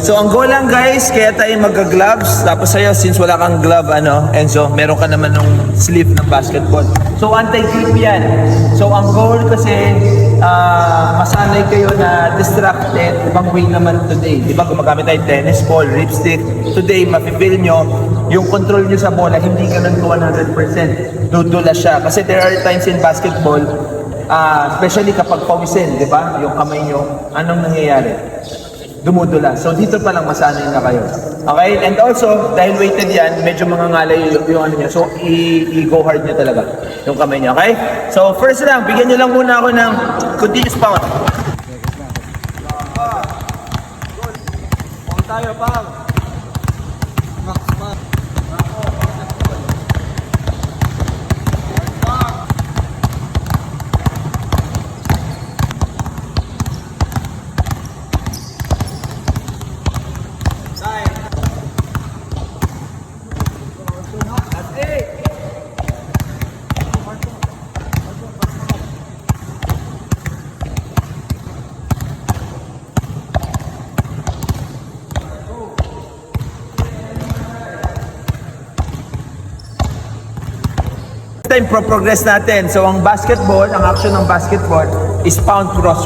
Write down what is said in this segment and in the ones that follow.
So ang goal lang guys, kaya tayo mag-gloves. Tapos sa'yo, since wala kang glove, Enzo, meron ka naman ng sleeve ng basketball. So anti-grip yan. So ang goal kasi, masanay kayo na distracted. Ibang way naman today. Di ba gumagamit tayo tennis ball, ripstick. Today, mapipil nyo, yung control nyo sa bola, hindi ka lang 100%. Dudula siya. Kasi there are times in basketball, especially kapag pawisin, di ba? Yung kamay nyo, anong nangyayari? Dumudula. So dito pa lang masanay na kayo. Okay? And also, dahil weighted yan, medyo mangangalay yung ano nyo. So i-go hard nyo talaga yung kamay nyo. Okay? So first lang, bigyan nyo lang muna ako ng continuous pound. Pound tayo, pound. Max. Time progress natin. So ang basketball, ang action ng basketball is pound cross.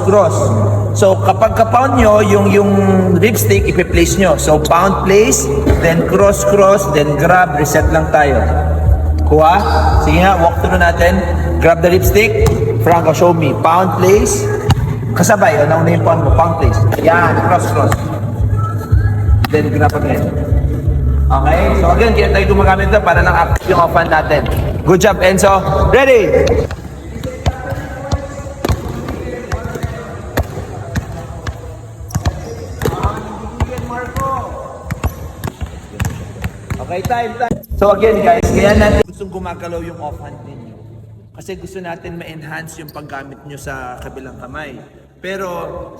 So kapag ka-pound nyo, yung ripstick ipi-place nyo. So pound place, then cross, then grab, reset lang tayo. Kuha. Sige nga, walk through natin. Grab the ripstick. Franco, show me. Pound place. Kasabay, nauna yung pound mo. Pound place. Yan, cross. Then grab again. Okay? So again, kaya tayo gumagamit ito para lang active yung offhand natin. Good job, Enzo. Ready? Okay, time. So again guys, kaya natin gustong gumagalaw yung offhand ninyo. Kasi gusto natin ma-enhance yung paggamit nyo sa kabilang kamay. Pero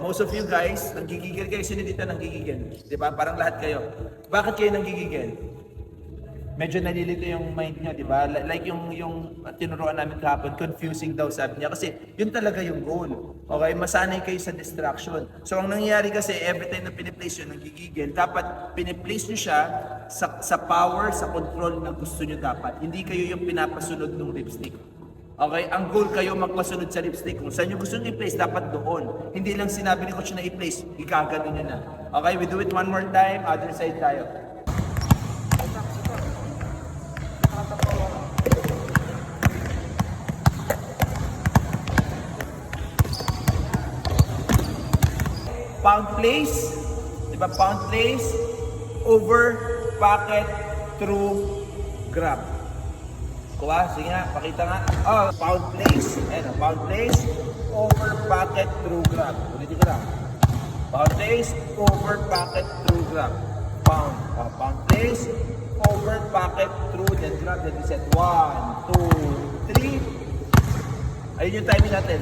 most of you guys, nanggigigil kayo. Sino dito nanggigigil? Diba? Parang lahat kayo. Bakit kayo nanggigigil? Medyo nalilito yung mind nyo, di ba? Like yung tinuruan namin kahapon, confusing daw sabi niya. Kasi yun talaga yung goal. Okay? Masanay kayo sa distraction. So ang nangyayari kasi, every time na piniplace yun, nagigigil, dapat piniplace nyo siya sa power, sa control na gusto nyo dapat. Hindi kayo yung pinapasunod ng lipstick. Okay? Ang goal kayo magpasunod sa lipstick. Kung saan nyo gusto nyo i-place, dapat doon. Hindi lang sinabi ni coach na i-place, ikagano nyo na. Okay? We do it one more time. Other side tayo. Pound place, di ba? Pound place, over, pocket, through, grab. Kuha, sige nga, pakita nga. Oh, pound place. Ayan, pound place, over, pocket, through, grab. Ulitin ko lang. Pound place, over, pocket, through, grab. Pound. Pound place, over, pocket, through, then grab, then reset. 1, 2, 3. Ayun yung timing natin.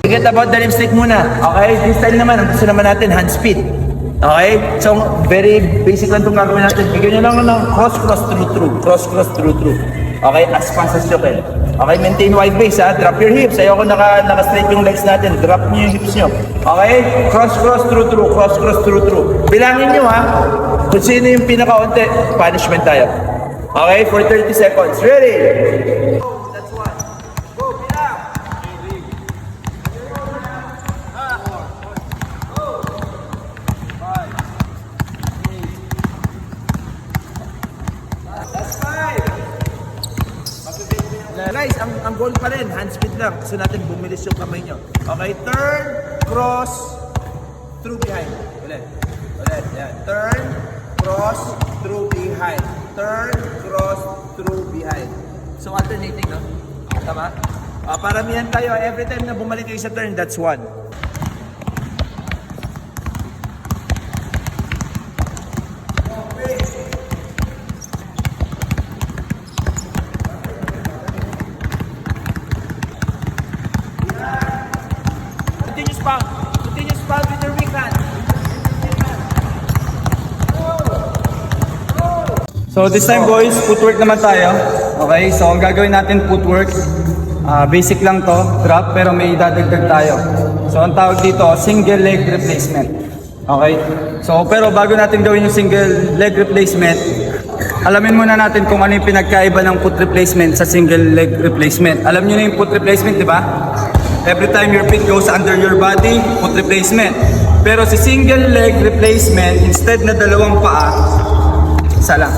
Forget about the lipstick muna. Okay? This time naman, ang gusto naman natin, hand speed. Okay? So, very basic lang itong gagawin natin. Bigyan nyo lang ng cross, through. Cross, through. Okay? As fast as you can. Okay? Maintain wide base, ha? Drop your hips. Ayoko naka-straight yung legs natin. Drop nyo yung hips nyo. Okay? Cross, through. Cross, through. Bilangin nyo, ha? Kung sino yung pinaka-unti, punishment tayo. Okay? For 30 seconds. Ready? Guys, ang goal pa rin, hand speed lang. Gusto natin bumilis yung kamay nyo. Okay, turn, cross, through behind. Ulit. Yan. Turn, cross, through behind. Turn, cross, through behind. So alternating, no? Tama? Paramihan tayo. Every time na bumalik kayo sa turn, that's one. Continuous pound with your weak hand. So this time boys, footwork naman tayo. Okay, so ang gagawin natin footwork. Basic lang to, drop, pero may dadagdag tayo. So ang tawag dito, single leg replacement. Okay? So pero bago natin gawin yung single leg replacement, alamin muna natin kung ano yung pinagkaiba ng foot replacement sa single leg replacement. Alam niyo na yung foot replacement, di ba? Every time your feet goes under your body, foot replacement. Pero si single leg replacement, instead na dalawang paa, isa lang.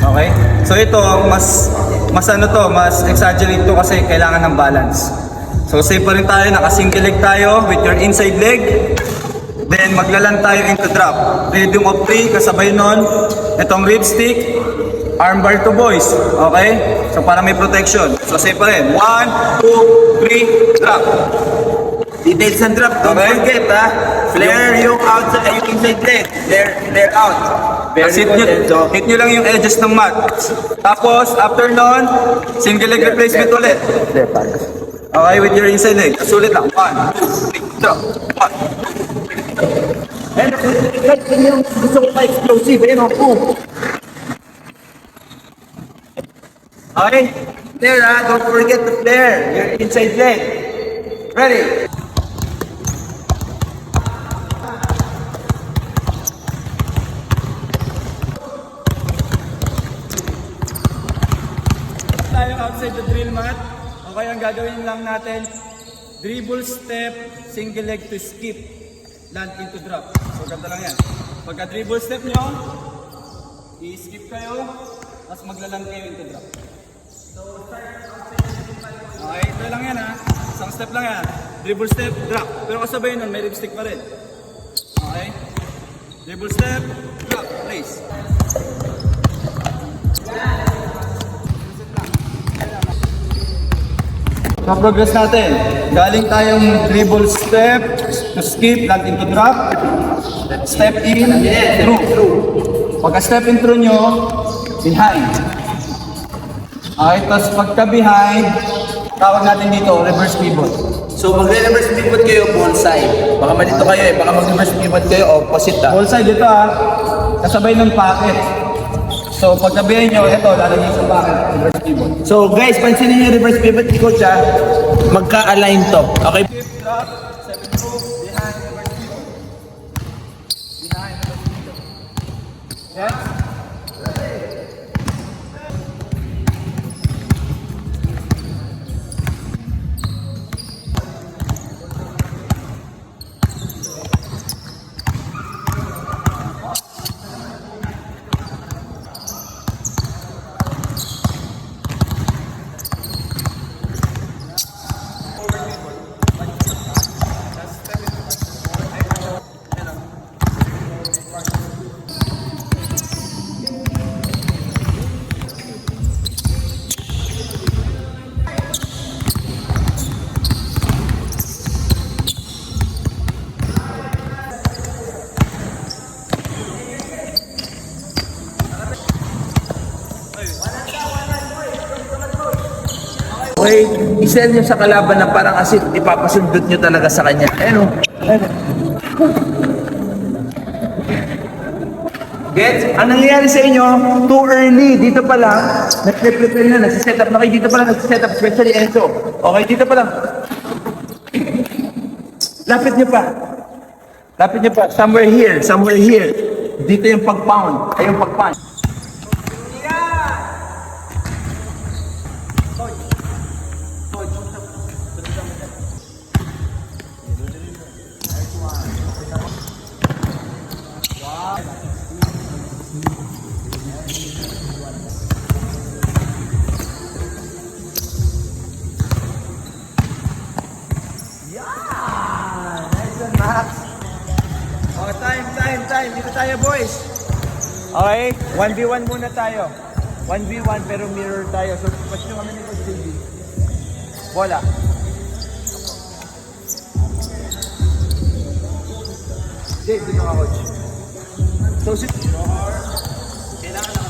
Okay? So ito, mas exaggerate to kasi kailangan ng balance. So same pa rin tayo, naka-single leg tayo with your inside leg. Then maglalan tayo into drop. Rhythm of 3, kasabay nun, itong rib stick, armbar to boys. Okay? So para may protection. So same pa rin. 1, 2, 3, drop. Details and drop, don't forget ha. Flare yung outside, yung inside leg. Flare out. Tapos hit nyo lang yung edges ng mat. Tapos, after nun, single leg replacement ulit. Okay, with your inside leg. Sulit lang. 1, 2, 3, drop. 1. And yung gusto ko pa-explosive, ayun o, boom. Okay, flare ha, don't forget to flare your inside leg. Ready? Tayo outside the drill mat. Okay, ang gagawin lang natin, dribble step, single leg to skip, land into drop. So ganda lang yan. Pagka dribble step nyo, i-skip kayo, tapos maglaland kayo into drop. So start outside the drill mat. Okay, ito lang yan ha. Isang step lang yan. Dribble step, drop. Pero kasabay nun, may rib stick pa rin. Okay? Dribble step, drop, place. So progress natin, galing tayong dribble step to skip, land into drop, step in, through. Pagka step in through nyo, behind. Okay, tapos pagka behind, tawag natin dito, reverse pivot. So magre-reverse pivot kayo, ball side. Baka malito kayo eh, baka mag-reverse pivot kayo, opposite ha. Ball side dito kasabay ng pocket. So pagkabihin nyo, ito, lalagay sa pocket, reverse pivot. So guys, pansinin niyo yung reverse pivot ni Coach ha. Magka-align to. Okay? Skip, drop, 7 through, behind, reverse pivot. Behind, reverse pivot. Yes? Okay, isel nyo sa kalaban na parang as if ipapasundot nyo talaga sa kanya. Ayun o. Gets? Ang nangyayari sa inyo, too early. Dito pa lang, nag-prepare na, nagsiset up na kayo. Dito pa lang nagsiset up, especially Enzo. Okay, dito pa lang. Lapit nyo pa. Lapit nyo pa. Somewhere here, somewhere here. Dito yung pag-pound. Ay, yung pag-punch. Oh, time. Dito tayo, boys. Okay, 1v1 muna tayo. 1v1 pero mirror tayo. So, patch nyo kami ni Coach JB. Bola. Jay, dito ka, Coach. So, kailangan na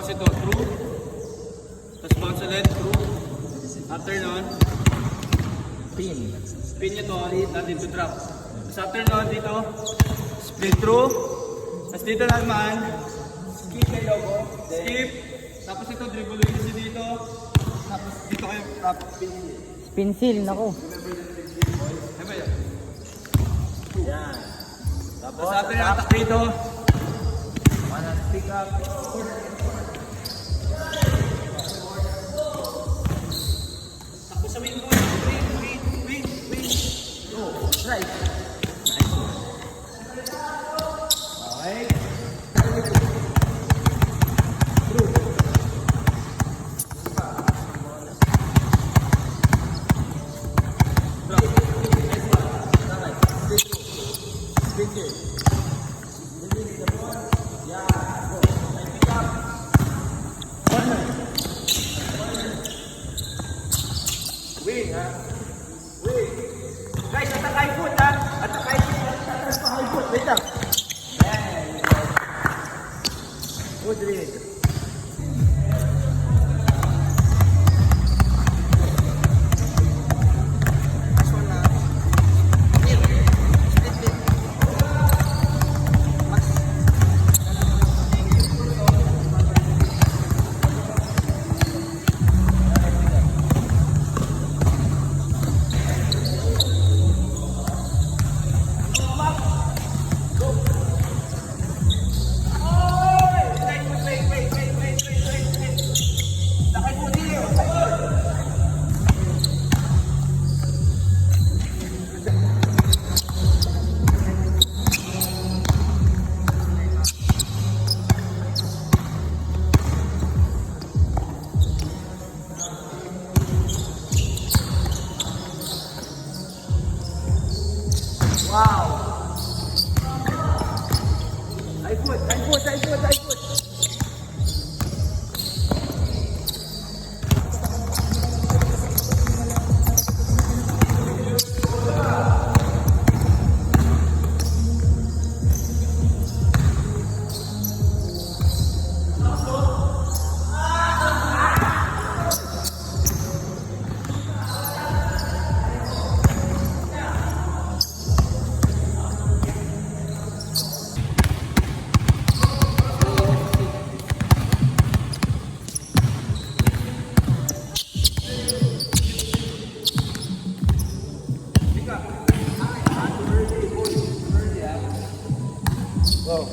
Tapos ito, through. Tapos bounce ulit, through. After nun, Pin. spin nyo to, natin to drop. Tapos after nun, dito, split through. Tapos dito naman, skip kayo ko. Skip. Tapos ito, dribble ulit kasi dito. Tapos dito kayo, drop. Pencil, nako. Ano ba yun? Yan. Tapos after yung attack dito, Pick up. tapos sa wing board, wing. Go. Right. Okay. Wing, ha? Wing. Guys, attack high foot, ha? Attack high foot. Attack pa high foot. Wait lang. Ayan. Good read. Wow! High foot, high foot, high foot, high foot. Go.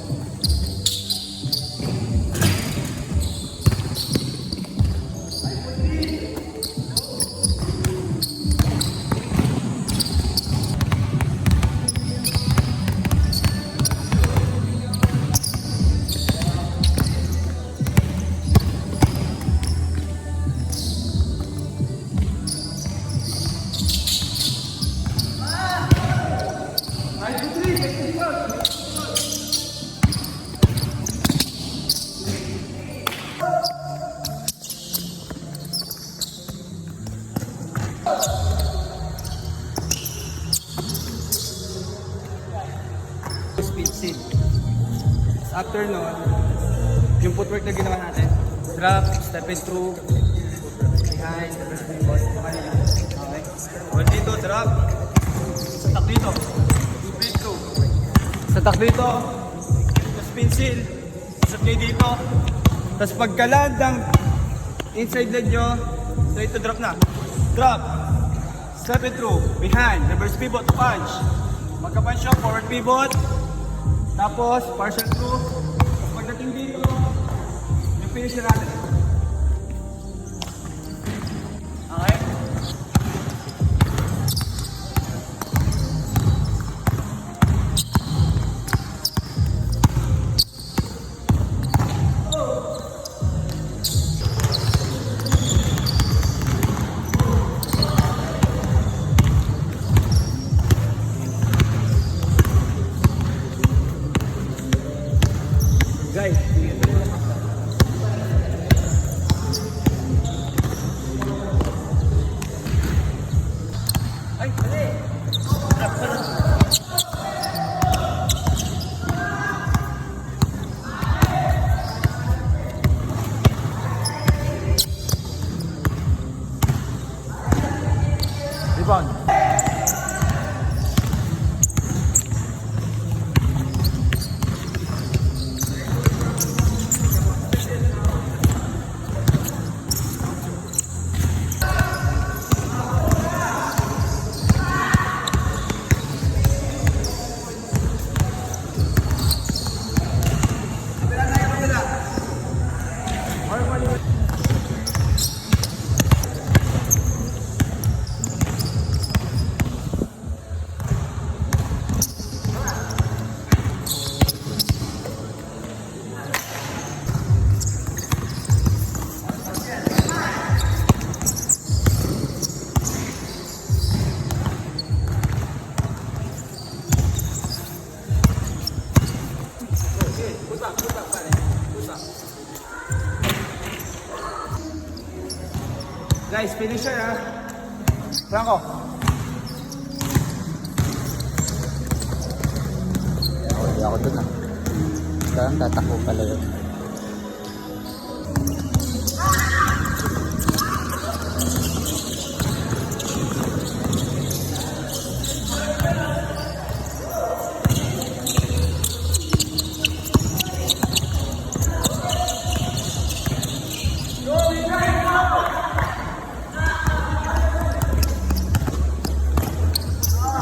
speed seal. After nun, yung footwork na ginawa natin, drop, step in through, behind, the first spin board, kanila. Okay? Well, dito, drop, satak dito, spin through, satak dito, spin seal, satak kayo dito, tapos pagkaland ng inside leg nyo, straight to drop na. Drop, step in through, behind, reverse pivot, punch, magka-punch siya, forward pivot, tapos partial through, tapos pagdating dito, yung finish na natin. Okay? Guys, ay, dali! Guys, finisher ha. Franco. Hindi ako dun ah. Parang tatakbo pala yun.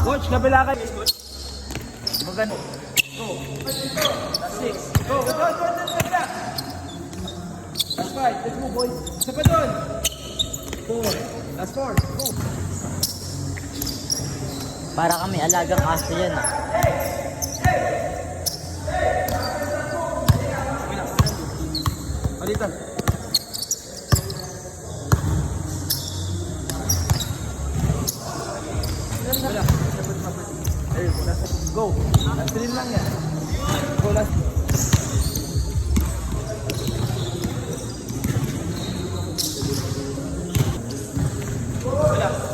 Coach, kabila kayo. Magano. Go. Last 6. Go, go, go, go, kabila. Last 5. Let's move, boys. Isa pa doon. 4. Last 4. Go. Para kami alagang aso yan ah. Palitan. Wala. Ayun, last. Go. Last 3 lang yan. Go, last. Wala.